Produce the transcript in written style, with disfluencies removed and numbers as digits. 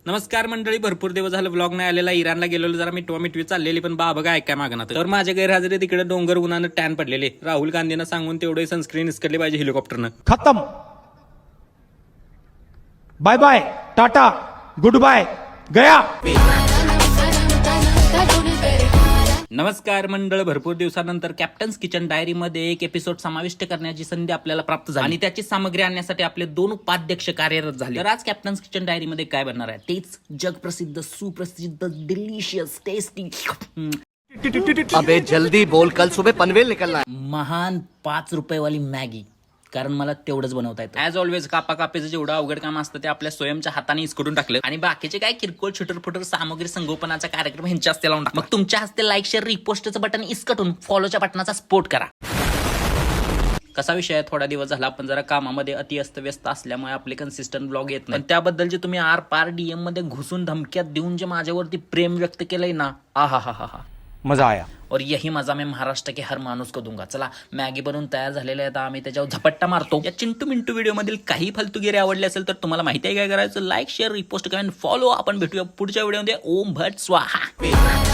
नमस्कार मंडळी, भरपूर दिवस झालं व्लॉग नाही आलेला. इराणला गेलेलो, जरा मिठवी चाललेली, पण बाबा काय ऐकाय मागणार. तर माझ्या गैरहजेरी तिकडे डोंगर उन्हानं टॅन पडलेले. राहुल गांधींना सांगून तेवढे सनस्क्रीन इसकडले पाहिजे हेलिकॉप्टरनं. खत्म. Bye bye, tata, goodbye, गया. नमस्कार मंडळ, भरपूर दिवसानंतर कॅप्टन्स किचन डायरी मध्ये एक एपिसोड समाविष्ट करण्याची संधी आपल्याला प्राप्त झाली आणि त्याची सामग्री आणण्यासाठी आपले 2 उपाध्यक्ष कार्यरत झाले. तर आज कॅप्टन्स किचन डायरी मध्ये काय बनणार आहे तेच जगप्रसिद्ध, सुप्रसिद्ध, डिलिशियस, टेस्टी, अबे जल्दी बोल, कल सुबह पनवेल निकलना है. महान 5 रुपये वाली मॅगी. कारण मला तेवढंच बनवता येतं. ऍज ऑलवेज कापाकापीचं जेवढं अवघड काम असतं ते आपल्या स्वयंच्या हाताने इसकडून टाकलं आणि बाकीचे काय किरकोळ छुटर सामग्री संगोपनाचा कार्यक्रम ह्यांच्या हस्ते लावून टाकला. मग तुमच्या हस्ते लाईक, शेअर, रिपोस्टचं बटन इसकटून फॉलोच्या बटनाचा सपोर्ट करा. कसा विषय आहे, थोडा दिवस झाला आपण जरा कामामध्ये अति अस्तव्यस्त असल्यामुळे आपले कन्सिस्टंट ब्लॉग येत नाही. त्याबद्दल जे तुम्ही आर पार डीएम मध्ये घुसून धमक्यात देऊन जे माझ्यावरती प्रेम व्यक्त केलंय ना, आहा, मजा आया. और यही मजा मैं महाराष्ट्र के हर माणूस को दूंगा. चला, मॅगी बनवून तयार झालेले आहेत, आम्ही त्याच्यावर झपट्टा मारतो. या चिंटू मिंटू व्हिडिओ मधील काही फालतूगिरी आवडले असेल तर तुम्हाला माहिती आहे काय करायचं, like, share, repost, comment, follow. आपण भेटूया पुढच्या व्हिडिओमध्ये. ओम भट स्वाहा.